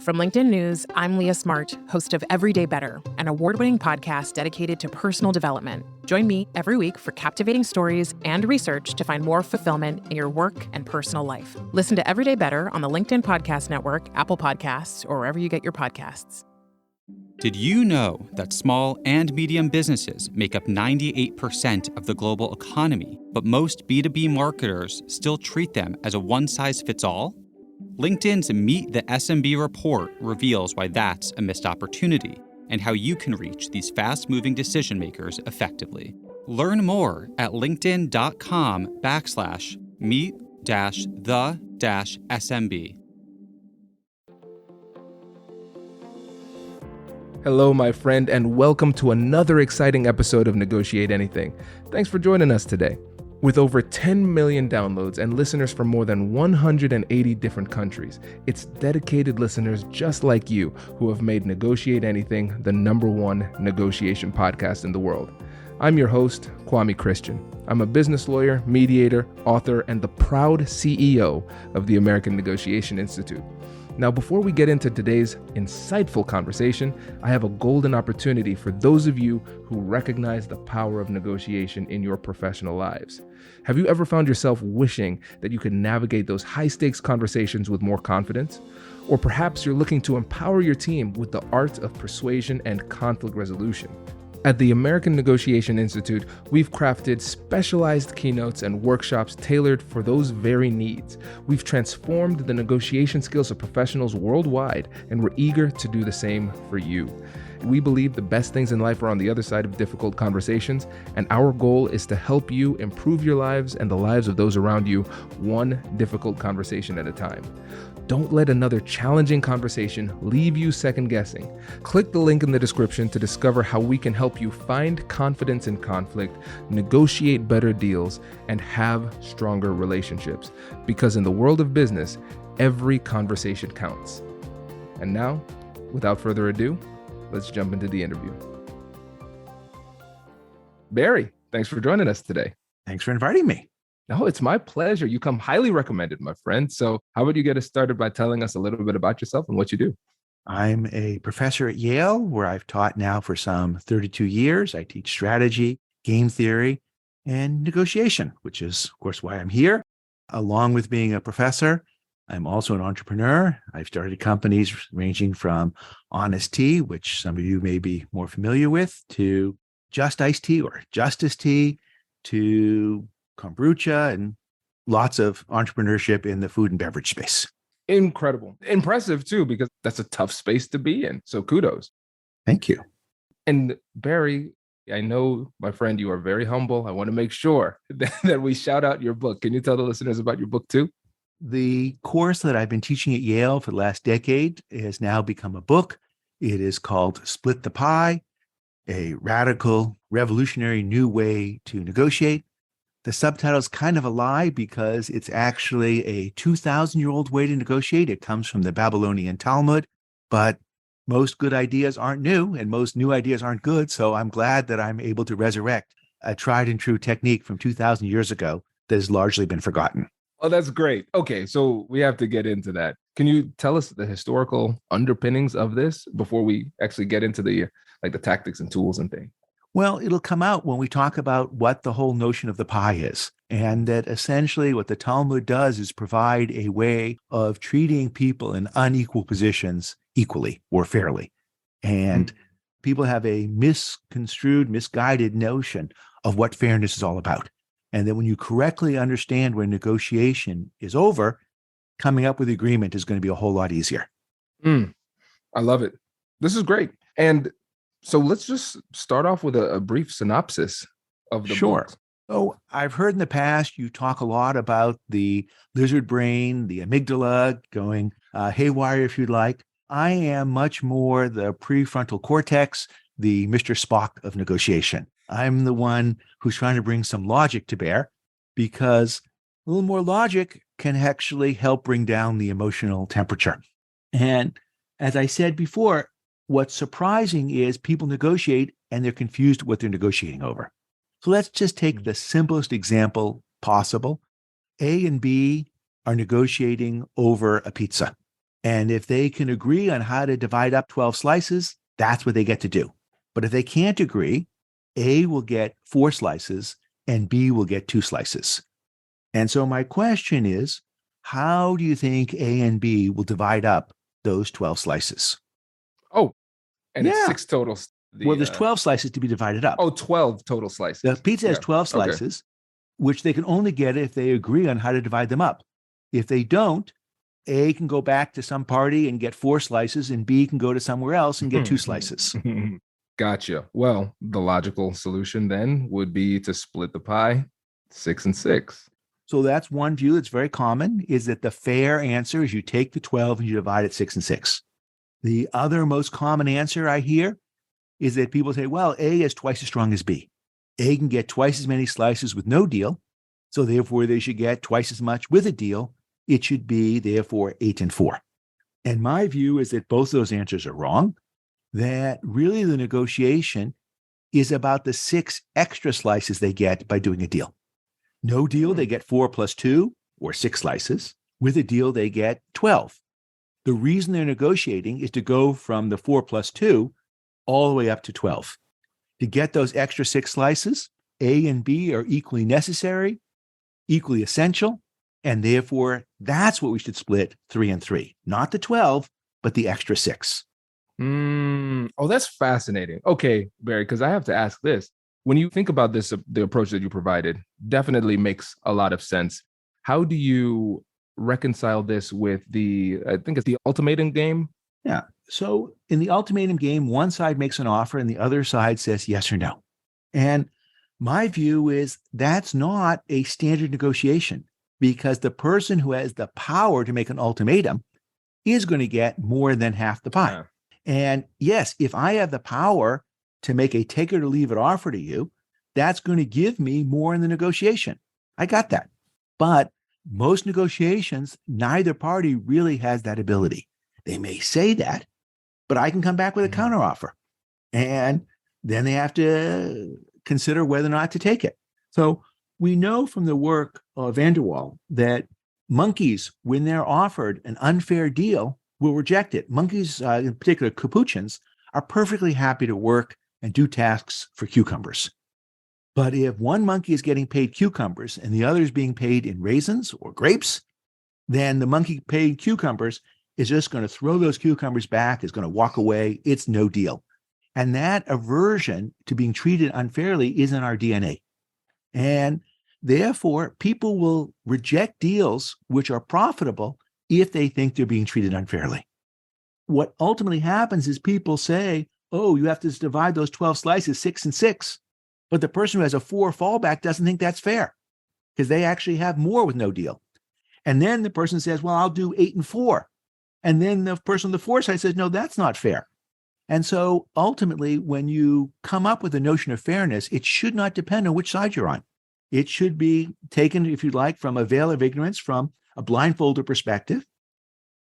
From LinkedIn News, I'm Leah Smart, host of Everyday Better, an award-winning podcast dedicated to personal development. Join me every week for captivating stories and research to find more fulfillment in your work and personal life. Listen to Everyday Better on the LinkedIn Podcast Network, Apple Podcasts, or wherever you get your podcasts. Did you know that small and medium businesses make up 98% of the global economy, but most B2B marketers still treat them as a one-size-fits-all? LinkedIn's Meet the SMB report reveals why that's a missed opportunity and how you can reach these fast-moving decision makers effectively. Learn more at linkedin.com/meet-the-SMB. Hello, my friend, and welcome to another exciting episode of Negotiate Anything. Thanks for joining us today. With over 10 million downloads and listeners from more than 180 different countries, it's dedicated listeners just like you who have made Negotiate Anything the #1 negotiation podcast in the world. I'm your host, Kwame Christian. I'm a business lawyer, mediator, author, and the proud CEO of the American Negotiation Institute. Now, before we get into today's insightful conversation, I have a golden opportunity for those of you who recognize the power of negotiation in your professional lives. Have you ever found yourself wishing that you could navigate those high-stakes conversations with more confidence? Or perhaps you're looking to empower your team with the art of persuasion and conflict resolution. At the American Negotiation Institute, we've crafted specialized keynotes and workshops tailored for those very needs. We've transformed the negotiation skills of professionals worldwide, and we're eager to do the same for you. We believe the best things in life are on the other side of difficult conversations, and our goal is to help you improve your lives and the lives of those around you, one difficult conversation at a time. Don't let another challenging conversation leave you second-guessing. Click the link in the description to discover how we can help you find confidence in conflict, negotiate better deals, and have stronger relationships. Because in the world of business, every conversation counts. And now, without further ado, let's jump into the interview. Barry, thanks for joining us today. Thanks for inviting me. No, it's my pleasure. You come highly recommended, my friend. So how about you get us started by telling us a little bit about yourself and what you do? I'm a professor at Yale, where I've taught now for some 32 years. I teach strategy, game theory, and negotiation, which is, of course, why I'm here. Along with being a professor, I'm also an entrepreneur. I've started companies ranging from Honest Tea, which some of you may be more familiar with, to Just Iced Tea or Justice Tea, to kombucha, and lots of entrepreneurship in the food and beverage space. Incredible. Impressive, too, because that's a tough space to be in. So kudos. Thank you. And Barry, I know, my friend, you are very humble. I want to make sure that we shout out your book. Can you tell the listeners about your book, too? The course that I've been teaching at Yale for the last decade has now become a book. It is called Split the Pie, a radical, revolutionary new way to negotiate. The subtitle is kind of a lie because it's actually a 2,000-year-old way to negotiate. It comes from the Babylonian Talmud, but most good ideas aren't new and most new ideas aren't good. So I'm glad that I'm able to resurrect a tried and true technique from 2,000 years ago that has largely been forgotten. Oh, that's great. Okay, so we have to get into that. Can you tell us the historical underpinnings of this before we actually get into the tactics and tools and things? Well, it'll come out when we talk about what the whole notion of the pie is. And that essentially what the Talmud does is provide a way of treating people in unequal positions equally or fairly. And people have a misconstrued, misguided notion of what fairness is all about. And that when you correctly understand when negotiation is over, coming up with agreement is going to be a whole lot easier. I love it. This is great. And so let's just start off with a brief synopsis of the book. So I've heard in the past you talk a lot about the lizard brain, the amygdala going haywire, if you'd like. I am much more the prefrontal cortex, the Mr. Spock of negotiation. I'm the one who's trying to bring some logic to bear because a little more logic can actually help bring down the emotional temperature. And as I said before, what's surprising is people negotiate and they're confused what they're negotiating over. So let's just take the simplest example possible. A and B are negotiating over a pizza. And if they can agree on how to divide up 12 slices, that's what they get to do. But if they can't agree, A will get 4 slices and B will get 2 slices. And so my question is, how do you think A and B will divide up those 12 slices? Oh, and it's Yeah. 6 total. Well, there's 12 slices to be divided up. 12 total slices. The pizza has 12 Okay. slices, which they can only get if they agree on how to divide them up. If they don't, A can go back to some party and get 4 slices, and B can go to somewhere else and get 2 slices. Gotcha. Well, the logical solution then would be to split the pie 6 and 6. So that's one view that's very common, is that the fair answer is you take the 12 and you divide it 6 and 6. The other most common answer I hear is that people say, well, A is twice as strong as B. A can get twice as many slices with no deal, so therefore they should get twice as much with a deal. It should be, therefore, 8 and 4. And my view is that both those answers are wrong, that really the negotiation is about the 6 extra slices they get by doing a deal. No deal, they get 4 plus 2, or 6 slices. With a deal, they get 12. The reason they're negotiating is to go from the 4 plus 2 all the way up to 12. To get those extra 6 slices, A and B are equally necessary, equally essential, and therefore that's what we should split 3 and 3. Not the 12, but the extra 6. Oh, that's fascinating. Okay, Barry, because I have to ask this. When you think about this, the approach that you provided definitely makes a lot of sense. How do you reconcile this with I think it's the ultimatum game? Yeah. So in the ultimatum game, one side makes an offer and the other side says yes or no. And my view is that's not a standard negotiation, because the person who has the power to make an ultimatum is going to get more than half the pie. Yeah. And yes, if I have the power to make a take it or leave it offer to you, that's going to give me more in the negotiation. I got that. But most negotiations, neither party really has that ability. They may say that, but I can come back with a counteroffer. And then they have to consider whether or not to take it. So we know from the work of Van der Waal that monkeys, when they're offered an unfair deal, will reject it. Monkeys, in particular capuchins, are perfectly happy to work and do tasks for cucumbers. But if one monkey is getting paid cucumbers and the other is being paid in raisins or grapes, then the monkey paid cucumbers is just going to throw those cucumbers back, is going to walk away. It's no deal. And that aversion to being treated unfairly is in our DNA. And therefore, people will reject deals which are profitable if they think they're being treated unfairly. What ultimately happens is people say, oh, you have to divide those 12 slices 6 and 6. But the person who has a 4 fallback doesn't think that's fair because they actually have more with no deal. And then the person says, well, I'll do 8 and 4. And then the person on the 4 side says, no, that's not fair. And so ultimately, when you come up with a notion of fairness, it should not depend on which side you're on. It should be taken, if you like, from a veil of ignorance, from a blindfolded perspective.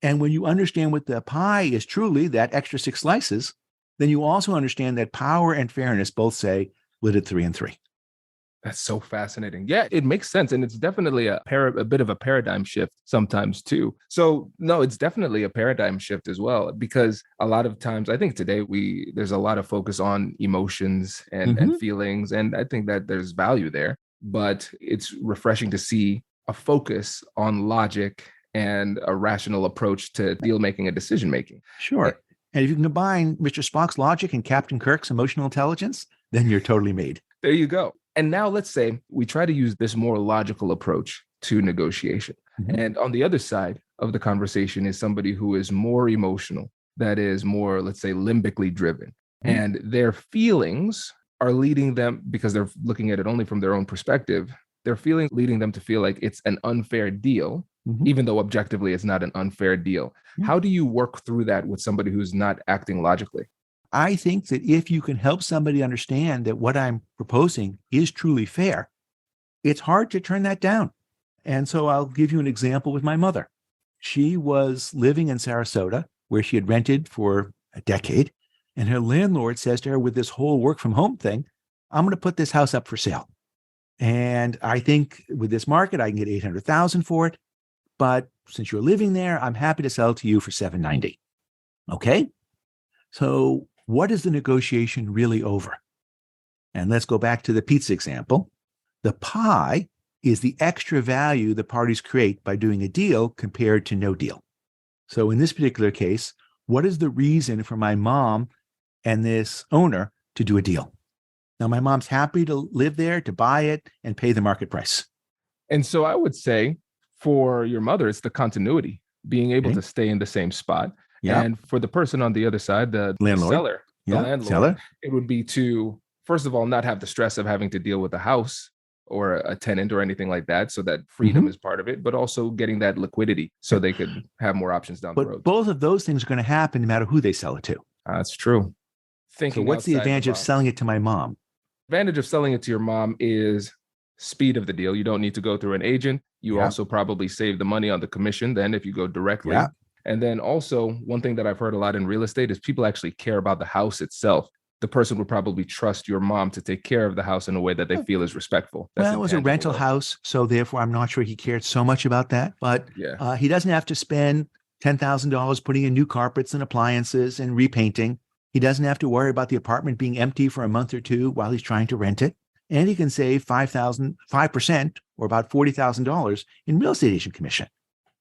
And when you understand what the pie is truly, that extra 6 slices, then you also understand that power and fairness both say split it 3 and 3. That's so fascinating. Yeah, it makes sense. And it's definitely a bit of a paradigm shift sometimes too. So no, it's definitely a paradigm shift as well, because a lot of times I think today there's a lot of focus on emotions and feelings. And I think that there's value there, but it's refreshing to see a focus on logic and a rational approach to deal making and decision making. Sure. And if you can combine Mr. Spock's logic and Captain Kirk's emotional intelligence, then you're totally made. There you go. And now let's say we try to use this more logical approach to negotiation. And on the other side of the conversation is somebody who is more emotional, that is more, let's say, limbically driven. And their feelings are leading them, because they're looking at it only from their own perspective, their feelings leading them to feel like it's an unfair deal, even though objectively it's not an unfair deal. How do you work through that with somebody who's not acting logically? I think that if you can help somebody understand that what I'm proposing is truly fair, it's hard to turn that down. And so I'll give you an example with my mother. She was living in Sarasota, where she had rented for a decade. And her landlord says to her, with this whole work from home thing, I'm going to put this house up for sale. And I think with this market, I can get $800,000 for it. but since you're living there, I'm happy to sell it to you for $790. Okay. So what is the negotiation really over? And let's go back to the pizza example. The pie is the extra value the parties create by doing a deal compared to no deal. So in this particular case, what is the reason for my mom and this owner to do a deal? Now, my mom's happy to live there, to buy it, and pay the market price. And so I would say for your mother, it's the continuity, being able to stay in the same spot. Yeah. And for the person on the other side, the Landlord. seller, the landlord, Seller. it would be to, first of all, not have the stress of having to deal with a house or a tenant or anything like that. So that freedom is part of it, but also getting that liquidity so they could have more options down the road. But both of those things are going to happen no matter who they sell it to. That's true. So what's the advantage of selling it to my mom? Advantage of selling it to your mom is speed of the deal. You don't need to go through an agent. You also probably save the money on the commission then if you go directly. Yeah. And then also one thing that I've heard a lot in real estate is people actually care about the house itself. The person would probably trust your mom to take care of the house in a way that they feel is respectful. That's it was a rental house, so therefore I'm not sure he cared so much about that. But he doesn't have to spend $10,000 putting in new carpets and appliances and repainting. He doesn't have to worry about the apartment being empty for a month or two while he's trying to rent it. And he can save 5% or about $40,000 in real estate agent commission,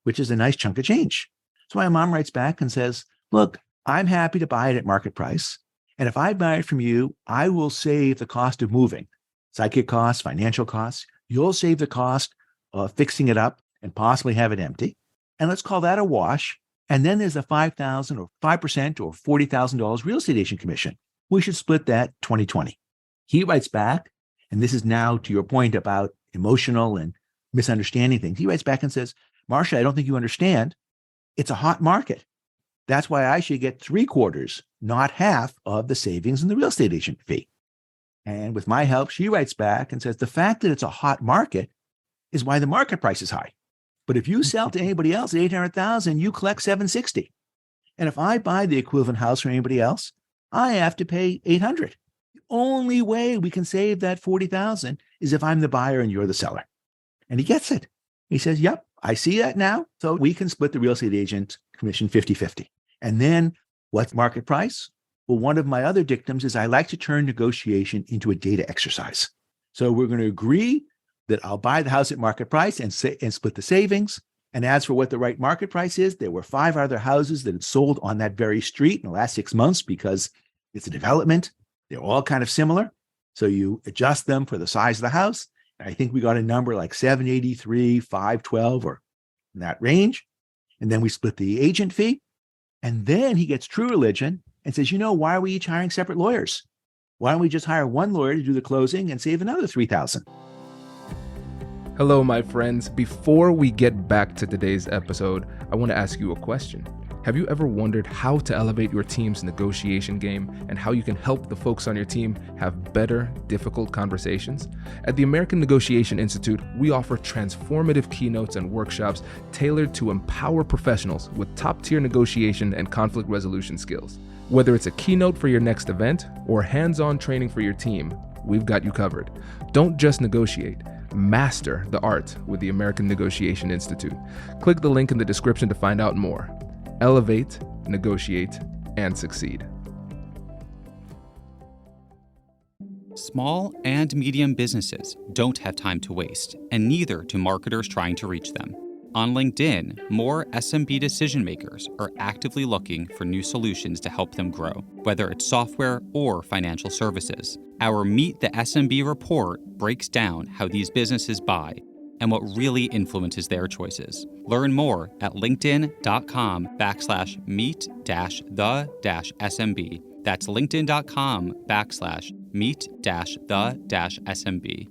which is a nice chunk of change. So my mom writes back and says, look, I'm happy to buy it at market price. And if I buy it from you, I will save the cost of moving, psychic costs, financial costs. You'll save the cost of fixing it up and possibly have it empty. And let's call that a wash. And then there's a $5,000 or 5% or $40,000 real estate agent commission. We should split that 20/20. He writes back, and this is now to your point about emotional and misunderstanding things. He writes back and says, Marcia, I don't think you understand. It's a hot market. That's why I should get 3/4, not half of the savings in the real estate agent fee. And with my help, she writes back and says, the fact that it's a hot market is why the market price is high. But if you sell to anybody else at $800,000, you collect $760. And if I buy the equivalent house from anybody else, I have to pay $800. The only way we can save that $40,000 is if I'm the buyer and you're the seller. And he gets it. He says, yep, I see that now. So we can split the real estate agent commission 50-50. And then what's market price? Well, one of my other dictums is I like to turn negotiation into a data exercise. So we're going to agree that I'll buy the house at market price and split the savings. And as for what the right market price is, there were 5 other houses that had sold on that very street in the last 6 months because it's a development. They're all kind of similar. So you adjust them for the size of the house. And I think we got a number like 783, 512, or in that range. And then we split the agent fee. And then he gets true religion and says, why are we each hiring separate lawyers? Why don't we just hire one lawyer to do the closing and save another $3,000? Hello, my friends. Before we get back to today's episode, I want to ask you a question. Have you ever wondered how to elevate your team's negotiation game and how you can help the folks on your team have better, difficult conversations? At the American Negotiation Institute, we offer transformative keynotes and workshops tailored to empower professionals with top-tier negotiation and conflict resolution skills. Whether it's a keynote for your next event or hands-on training for your team, we've got you covered. Don't just negotiate. Master the art with the American Negotiation Institute. Click the link in the description to find out more. Elevate, negotiate, and succeed. Small and medium businesses don't have time to waste, and neither do marketers trying to reach them. On LinkedIn, more SMB decision makers are actively looking for new solutions to help them grow, whether it's software or financial services. Our Meet the SMB report breaks down how these businesses buy and what really influences their choices. Learn more at linkedin.com/meet-the-SMB. That's linkedin.com/meet-the-SMB.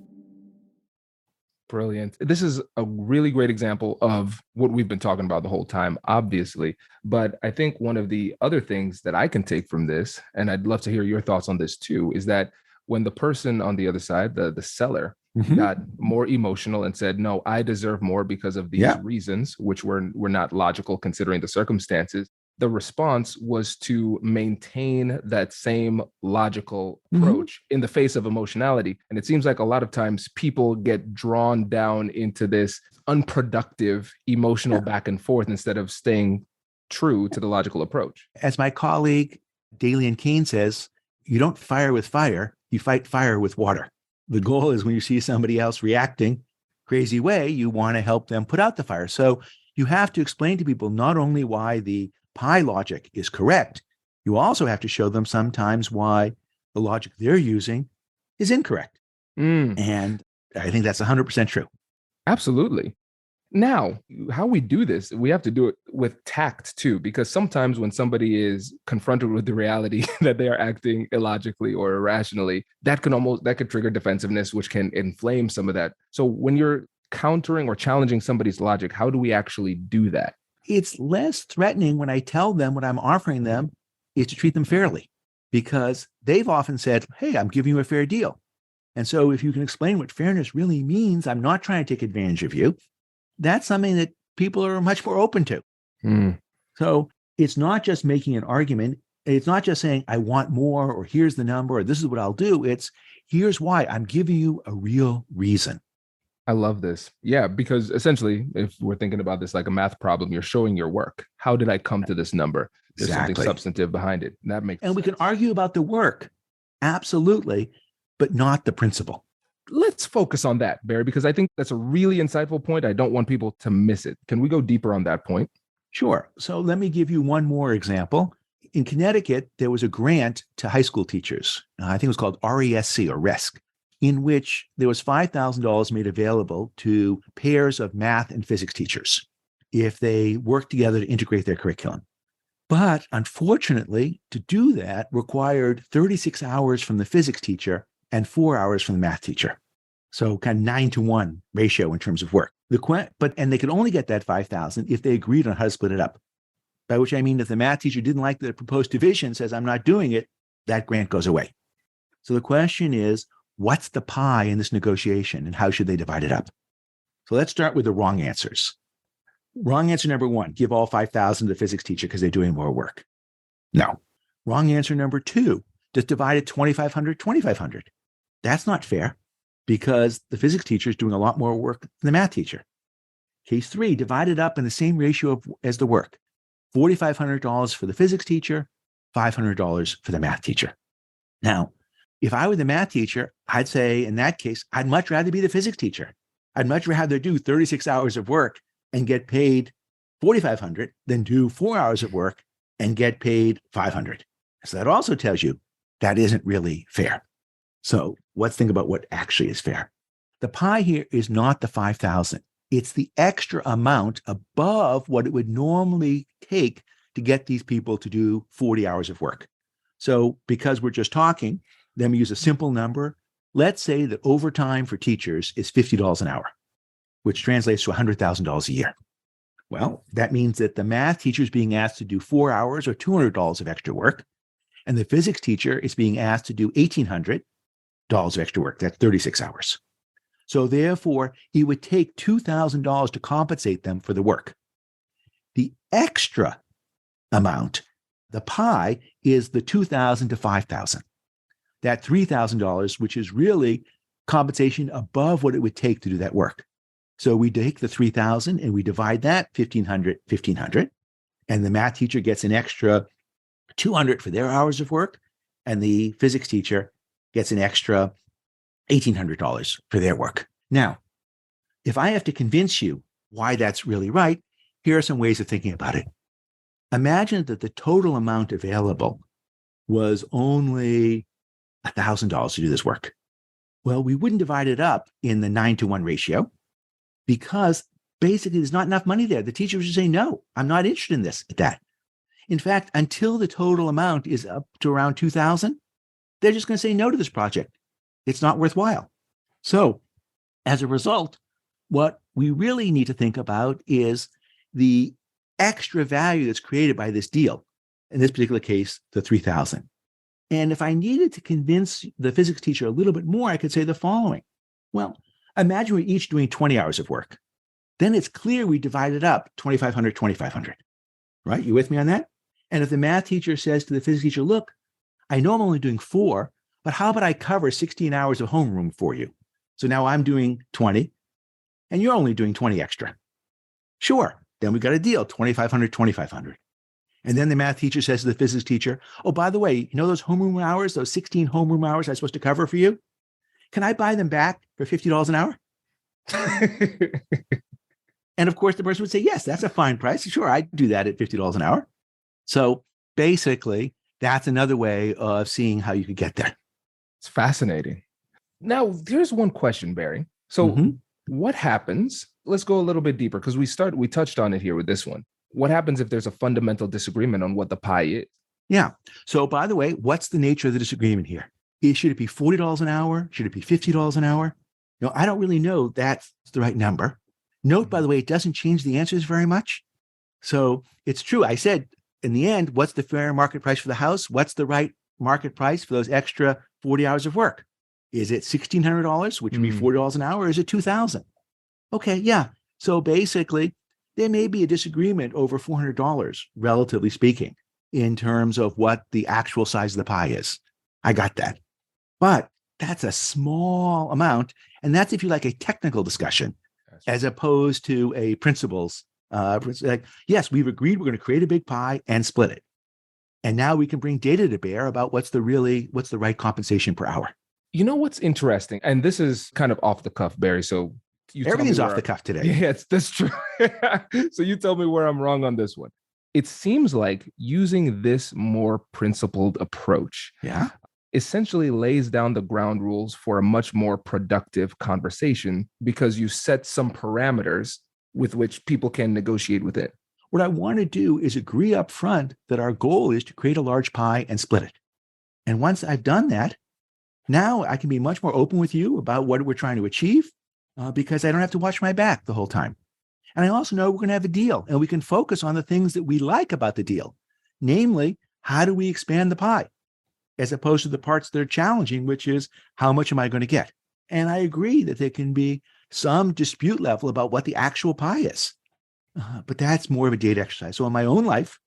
Brilliant. This is a really great example of what we've been talking about the whole time, obviously. But I think one of the other things that I can take from this, and I'd love to hear your thoughts on this too, is that when the person on the other side, the seller, got more emotional and said, no, I deserve more because of these reasons, which were not logical considering the circumstances, the response was to maintain that same logical approach in the face of emotionality. And it seems like a lot of times people get drawn down into this unproductive emotional back and forth instead of staying true to the logical approach. As my colleague Dalian Kane says, you don't fire with fire, you fight fire with water. The goal is when you see somebody else reacting crazy way, you want to help them put out the fire. So you have to explain to people not only why the pi logic is correct, you also have to show them sometimes why the logic they're using is incorrect. And I think that's 100% true. Absolutely. Now, how we do this, we have to do it with tact too, because sometimes when somebody is confronted with the reality that they are acting illogically or irrationally, that could trigger defensiveness, which can inflame some of that. So when you're countering or challenging somebody's logic, how do we actually do that? It's less threatening when I tell them what I'm offering them is to treat them fairly, because they've often said, hey, I'm giving you a fair deal. And so if you can explain what fairness really means, I'm not trying to take advantage of you. That's something that people are much more open to. So it's not just making an argument. It's not just saying, I want more, or here's the number, or this is what I'll do. It's here's why. I'm giving you a real reason. I love this. Yeah, because essentially, if we're thinking about this like a math problem, you're showing your work. How did I come to this number? There's something substantive behind it. That makes sense. And we can argue about the work. Absolutely. But not the principle. Let's focus on that, Barry, because I think that's a really insightful point. I don't want people to miss it. Can we go deeper on that point? Sure. So let me give you one more example. In Connecticut, there was a grant to high school teachers. I think it was called RESC or RESC, in which there was $5,000 made available to pairs of math and physics teachers if they worked together to integrate their curriculum. But unfortunately, to do that required 36 hours from the physics teacher and 4 hours from the math teacher. So kind of 9-to-1 ratio in terms of work. And they could only get that 5,000 if they agreed on how to split it up. By which I mean, if the math teacher didn't like the proposed division, says, I'm not doing it, that grant goes away. So the question is, what's the pie in this negotiation and how should they divide it up? So let's start with the wrong answers. Wrong answer number 1, give all 5,000 to the physics teacher because they're doing more work. No. Wrong answer number 2, just divide it 2,500, 2,500. That's not fair because the physics teacher is doing a lot more work than the math teacher. Case 3, divide it up in the same ratio as the work. $4,500 for the physics teacher, $500 for the math teacher. Now, if I were the math teacher, I'd say in that case, I'd much rather be the physics teacher. I'd much rather do 36 hours of work and get paid $4,500 than do 4 hours of work and get paid $500. So that also tells you that isn't really fair. So let's think about what actually is fair. The pie here is not the 5,000. It's the extra amount above what it would normally take to get these people to do 40 hours of work. So because we're just talking, then we use a simple number. Let's say that overtime for teachers is $50 an hour, which translates to $100,000 a year. Well, that means that the math teacher is being asked to do 4 hours or $200 of extra work, and the physics teacher is being asked to do $1,800 of extra work. That's 36 hours. So therefore, it would take $2,000 to compensate them for the work. The extra amount, the pie, is the $2,000 to $5,000. That $3,000, which is really compensation above what it would take to do that work. So we take the $3,000 and we divide that $1,500, and the math teacher gets an extra $200 for their hours of work, and the physics teacher gets an extra $1,800 for their work. Now, if I have to convince you why that's really right, here are some ways of thinking about it. Imagine that the total amount available was only $1,000 to do this work. Well, we wouldn't divide it up in the 9-to-1 ratio because basically there's not enough money there. The teacher would just say, no, I'm not interested in this at that. In fact, until the total amount is up to around 2,000, they're just going to say no to this project. It's not worthwhile. So as a result, what we really need to think about is the extra value that's created by this deal. In this particular case, the 3,000. And if I needed to convince the physics teacher a little bit more, I could say the following. Well, imagine we're each doing 20 hours of work. Then it's clear we divided up 2,500, 2,500. Right? You with me on that? And if the math teacher says to the physics teacher, look, I know I'm only doing 4, but how about I cover 16 hours of homeroom for you? So now I'm doing 20 and you're only doing 20 extra. Sure. Then we got a deal, 2,500, 2,500. And then the math teacher says to the physics teacher, oh, by the way, you know those homeroom hours, those 16 homeroom hours I'm supposed to cover for you? Can I buy them back for $50 an hour? And of course, the person would say, yes, that's a fine price. Sure, I'd do that at $50 an hour. So basically, that's another way of seeing how you could get there. It's fascinating. Now, here's one question, Barry. So what happens? Let's go a little bit deeper because we touched on it here with this one. What happens if there's a fundamental disagreement on what the pie is? Yeah. So by the way, what's the nature of the disagreement here? Should it be $40 an hour? Should it be $50 an hour? I don't really know that's the right number. Note, by the way, it doesn't change the answers very much. So it's true. I said, in the end, what's the fair market price for the house? What's the right market price for those extra 40 hours of work? Is it $1,600, which would be $40 an hour, or is it $2,000? Okay, yeah. So basically, there may be a disagreement over $400, relatively speaking, in terms of what the actual size of the pie is. I got that. But that's a small amount. And that's if you like a technical discussion, as opposed to a principles. Like, yes, we've agreed we're going to create a big pie and split it. And now we can bring data to bear about what's the right compensation per hour. You know what's interesting? And this is kind of off the cuff, Barry. So everything's off the cuff today. Yeah, that's true. So you tell me where I'm wrong on this one. It seems like using this more principled approach essentially lays down the ground rules for a much more productive conversation because you set some parameters with which people can negotiate with it. What I want to do is agree up front that our goal is to create a large pie and split it. And once I've done that, now I can be much more open with you about what we're trying to achieve because I don't have to watch my back the whole time. And I also know we're going to have a deal and we can focus on the things that we like about the deal. Namely, how do we expand the pie? As opposed to the parts that are challenging, which is how much am I going to get? And I agree that there can be some dispute level about what the actual pie is. But that's more of a data exercise. So in my own life,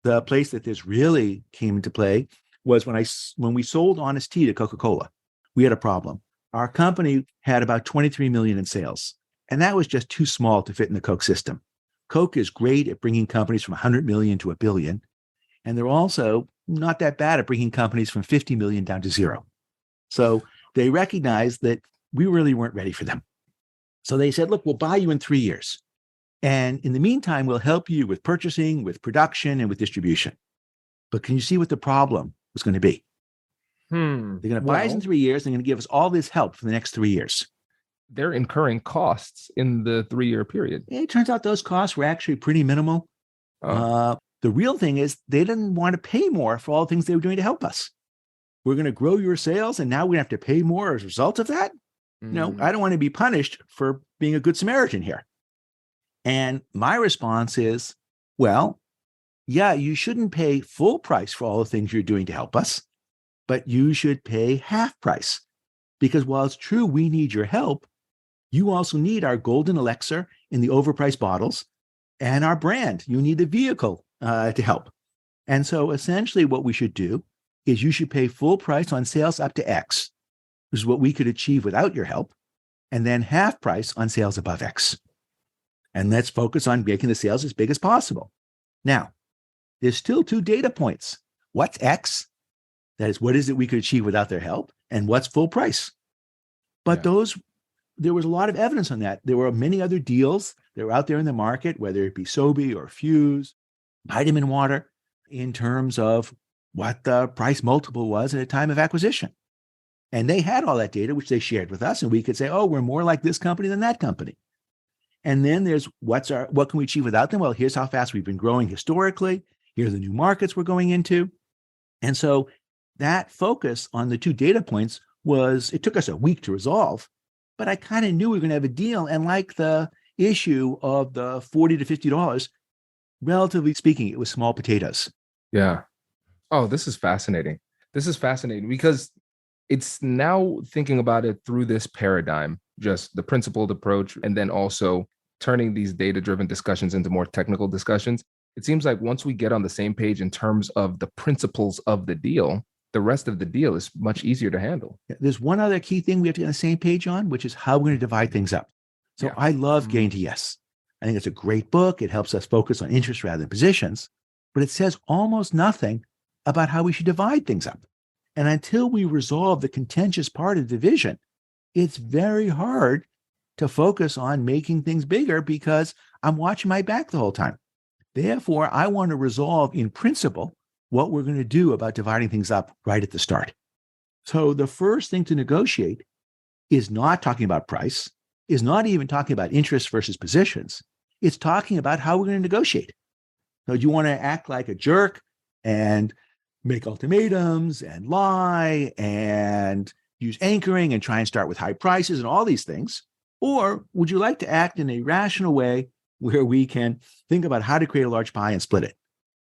the place that this really came into play was when we sold Honest Tea to Coca-Cola. We had a problem. Our company had about 23 million in sales, and that was just too small to fit in the Coke system. Coke is great at bringing companies from 100 million to a billion, and they're also not that bad at bringing companies from 50 million down to zero. So they recognized that we really weren't ready for them. So they said, look, we'll buy you in 3 years. And in the meantime, we'll help you with purchasing, with production, and with distribution. But can you see what the problem was going to be? They're going to buy us in 3 years. They're going to give us all this help for the next 3 years. They're incurring costs in the 3-year period. It turns out those costs were actually pretty minimal. The real thing is they didn't want to pay more for all the things they were doing to help us. We're going to grow your sales, and now we have to pay more as a result of that? No, I don't want to be punished for being a good Samaritan here. And my response is, well, yeah, you shouldn't pay full price for all the things you're doing to help us, but you should pay half price. Because while it's true we need your help, you also need our golden elixir in the overpriced bottles and our brand. You need the vehicle to help. And so essentially what we should do is you should pay full price on sales up to X, which is what we could achieve without your help, and then half price on sales above X. And let's focus on making the sales as big as possible. Now, there's still 2 data points. What's X? That is, what is it we could achieve without their help? And what's full price? But there was a lot of evidence on that. There were many other deals that were out there in the market, whether it be Sobe or Fuse, Vitamin Water, in terms of what the price multiple was at a time of acquisition. And they had all that data, which they shared with us. And we could say, oh, we're more like this company than that company. And then there's what can we achieve without them? Well, here's how fast we've been growing historically. Here are the new markets we're going into. And so that focus on the 2 data points it took us a week to resolve, but I kind of knew we were going to have a deal. And like the issue of the $40 to $50, relatively speaking, it was small potatoes. Yeah. Oh, this is fascinating. This is fascinating because it's now thinking about it through this paradigm, just the principled approach, and then also turning these data-driven discussions into more technical discussions. it seems like once we get on the same page in terms of the principles of the deal, the rest of the deal is much easier to handle. There's one other key thing we have to get on the same page on, which is how we're going to divide things up. So Yeah. I love Gain to Yes. I think it's a great book. It helps us focus on interest rather than positions, but it says almost nothing about how we should divide things up. And until we resolve the contentious part of division, it's very hard to focus on making things bigger because I'm watching my back the whole time. Therefore, I want to resolve in principle what we're going to do about dividing things up right at the start. So the first thing to negotiate is not talking about price, is not even talking about interest versus positions. It's talking about how we're going to negotiate. So do you want to act like a jerk and make ultimatums and lie and use anchoring and try and start with high prices and all these things? Or would you like to act in a rational way where we can think about how to create a large pie and split it?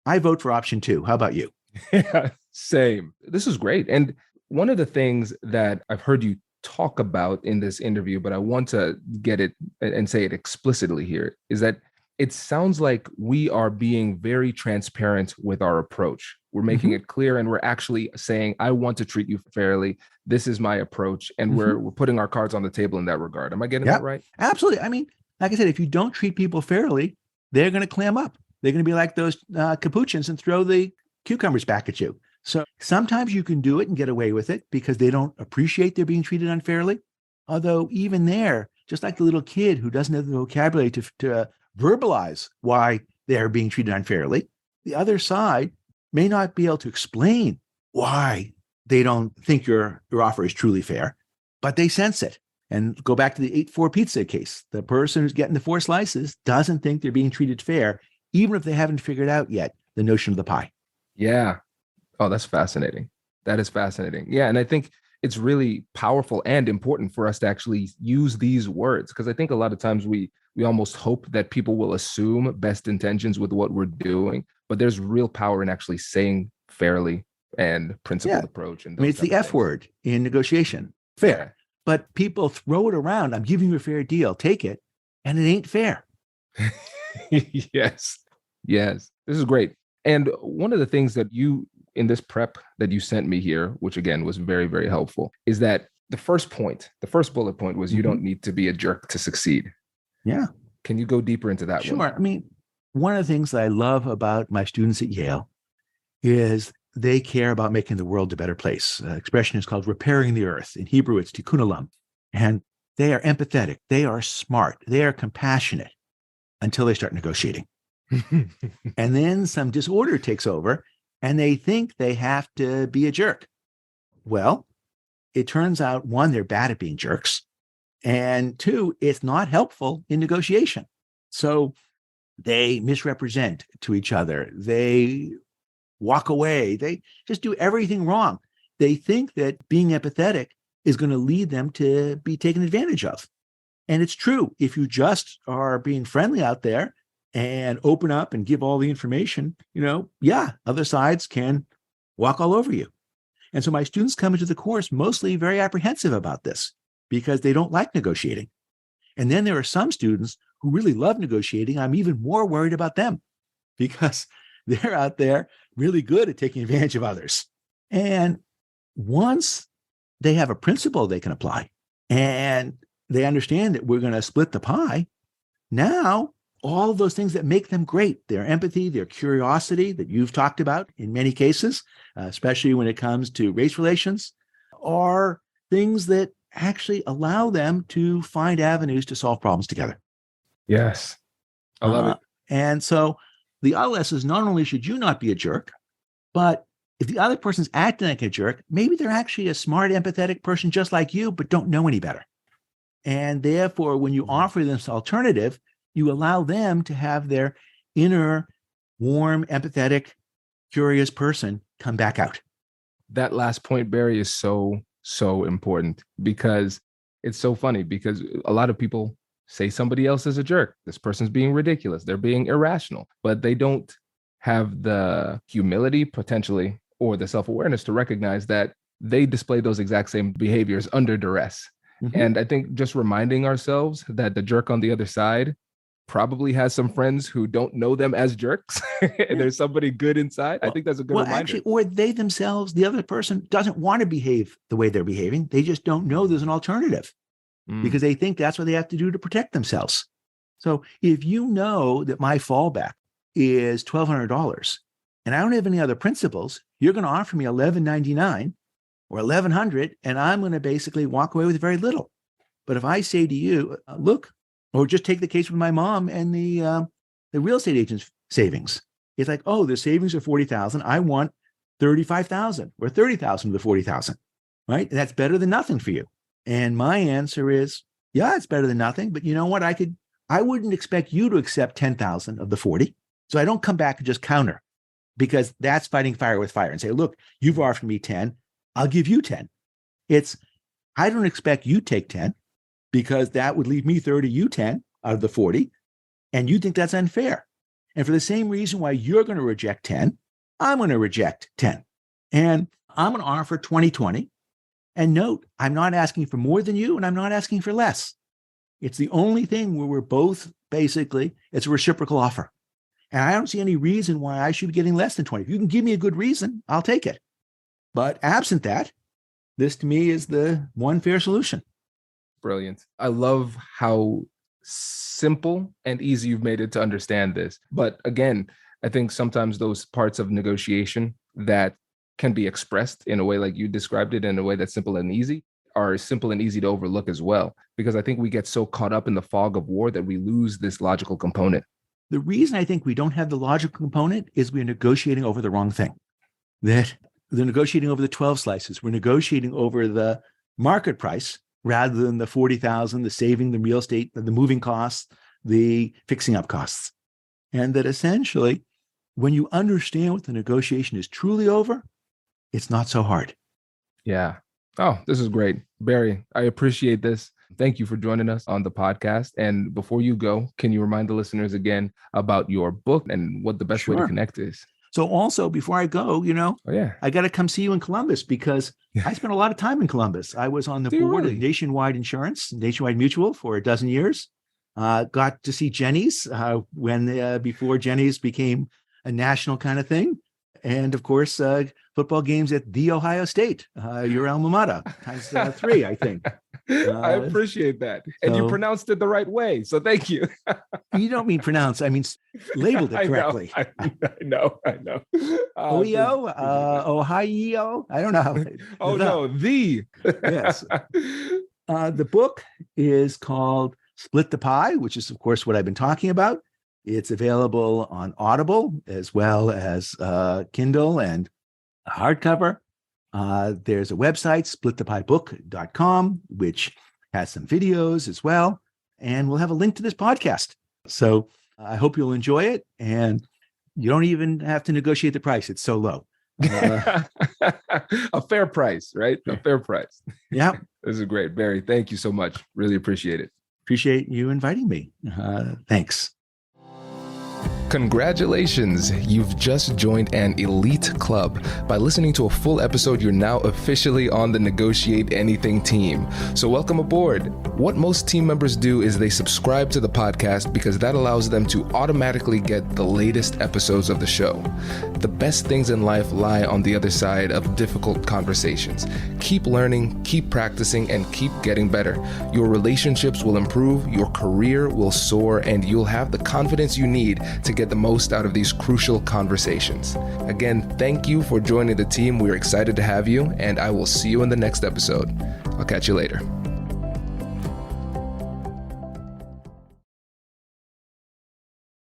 I vote for option 2. How about you? Yeah, same. This is great. And one of the things that I've heard you talk about in this interview, but I want to get it and say it explicitly here, is that it sounds like we are being very transparent with our approach. We're making it clear and we're actually saying, I want to treat you fairly. This is my approach. And we're putting our cards on the table in that regard. Am I getting that right? Absolutely. I mean, like I said, if you don't treat people fairly, they're going to clam up. They're going to be like those capuchins and throw the cucumbers back at you. So sometimes you can do it and get away with it because they don't appreciate they're being treated unfairly. Although even there, just like the little kid who doesn't have the vocabulary to verbalize why they're being treated unfairly, the other side may not be able to explain why they don't think your offer is truly fair, but they sense it. And go back to the 8-4 pizza case. The person who's getting the 4 slices doesn't think they're being treated fair, even if they haven't figured out yet the notion of the pie. Yeah. Oh, that's fascinating. That is fascinating. Yeah. And I think it's really powerful and important for us to actually use these words, because I think a lot of times we almost hope that people will assume best intentions with what we're doing, but there's real power in actually saying fairly and principled approach. And I mean, it's the F word in negotiation, fair. Yeah. But people throw it around. I'm giving you a fair deal. Take it. And it ain't fair. Yes. This is great. And one of the things that you, in this prep that you sent me here, which again was very, very helpful, is that the first bullet point was you don't need to be a jerk to succeed. Yeah. Can you go deeper into that one? Sure. I mean, one of the things that I love about my students at Yale is they care about making the world a better place. Expression is called repairing the earth. In Hebrew, it's tikkun olam. And they are empathetic. They are smart. They are compassionate until they start negotiating. And then some disorder takes over and they think they have to be a jerk. Well, it turns out, 1, they're bad at being jerks. And 2, it's not helpful in negotiation. So they misrepresent to each other. They walk away. They just do everything wrong. They think that being empathetic is going to lead them to be taken advantage of. And it's true. If you just are being friendly out there and open up and give all the information, other sides can walk all over you. And so my students come into the course mostly very apprehensive about this because they don't like negotiating. And then there are some students who really love negotiating. I'm even more worried about them because they're out there really good at taking advantage of others. And once they have a principle they can apply and they understand that we're going to split the pie, now all of those things that make them great, their empathy, their curiosity that you've talked about in many cases, especially when it comes to race relations, are things that actually allow them to find avenues to solve problems together. Yes. I love it. And so the other lesson is not only should you not be a jerk, but if the other person's acting like a jerk, maybe they're actually a smart, empathetic person just like you, but don't know any better. And therefore, when you offer them this alternative, you allow them to have their inner, warm, empathetic, curious person come back out. That last point, Barry, is so important because it's so funny because a lot of people say somebody else is a jerk. This person's being ridiculous. They're being irrational, but they don't have the humility potentially or the self-awareness to recognize that they display those exact same behaviors under duress. And I think just reminding ourselves that the jerk on the other side probably has some friends who don't know them as jerks. And there's somebody good inside. I think that's a good reminder. Actually, or they themselves, the other person doesn't want to behave the way they're behaving. They just don't know there's an alternative because they think that's what they have to do to protect themselves. So if you know that my fallback is $1,200 and I don't have any other principles, you're going to offer me $1,199 or $1,100, and I'm going to basically walk away with very little. But if I say to you, look, or just take the case with my mom and the real estate agent's savings. It's like, oh, the savings are $40,000. I want $35,000 or $30,000 of the $40,000, right? And that's better than nothing for you. And my answer is, yeah, it's better than nothing. But you know what? I wouldn't expect you to accept 10,000 of the 40. So I don't come back and just counter, because that's fighting fire with fire and say, look, you've offered me 10. I'll give you 10. I don't expect you take 10, because that would leave me 30, you 10 out of the 40. And you think that's unfair. And for the same reason why you're going to reject 10, I'm going to reject 10. And I'm going to offer 20/20. And note, I'm not asking for more than you, and I'm not asking for less. It's the only thing where we're both basically, it's a reciprocal offer. And I don't see any reason why I should be getting less than 20. If you can give me a good reason, I'll take it. But absent that, this to me is the one fair solution. Brilliant. I love how simple and easy you've made it to understand this. But again, I think sometimes those parts of negotiation that can be expressed in a way like you described it, in a way that's simple and easy, are simple and easy to overlook as well. Because I think we get so caught up in the fog of war that we lose this logical component. The reason I think we don't have the logical component is we're negotiating over the wrong thing. That they're negotiating over the 12 slices. We're negotiating over the market price rather than the 40,000, the saving, the real estate, the moving costs, the fixing up costs. And that essentially, when you understand what the negotiation is truly over, it's not so hard. Yeah. Oh, this is great. Barry, I appreciate this. Thank you for joining us on the podcast. And before you go, can you remind the listeners again about your book and what the best way to connect is? So also, before I go, I got to come see you in Columbus, because I spent a lot of time in Columbus. I was on the board of Nationwide Insurance, Nationwide Mutual, for a dozen years. Got to see Jenny's before Jenny's became a national kind of thing. And of course, football games at The Ohio State, your alma mater, times 3, I think. I appreciate that. And you pronounced it the right way. So thank you. You don't mean pronounce. I mean, labeled it correctly. I know. Ohio, Ohio. I don't know how. Yes. The book is called Split the Pie, which is, of course, what I've been talking about. It's available on Audible as well as Kindle and hardcover. There's a website, splitthepiebook.com, which has some videos as well. And we'll have a link to this podcast. So I hope you'll enjoy it. And you don't even have to negotiate the price. It's so low. A fair price, right? A fair price. Yeah. This is great. Barry, thank you so much. Really appreciate it. Appreciate you inviting me. Thanks. Congratulations, you've just joined an elite club. By listening to a full episode, you're now officially on the Negotiate Anything team. So welcome aboard. What most team members do is they subscribe to the podcast because that allows them to automatically get the latest episodes of the show. The best things in life lie on the other side of difficult conversations. Keep learning, keep practicing, and keep getting better. Your relationships will improve, your career will soar, and you'll have the confidence you need to get the most out of these crucial conversations. Again, thank you for joining the team. We're excited to have you, and I will see you in the next episode. I'll catch you later.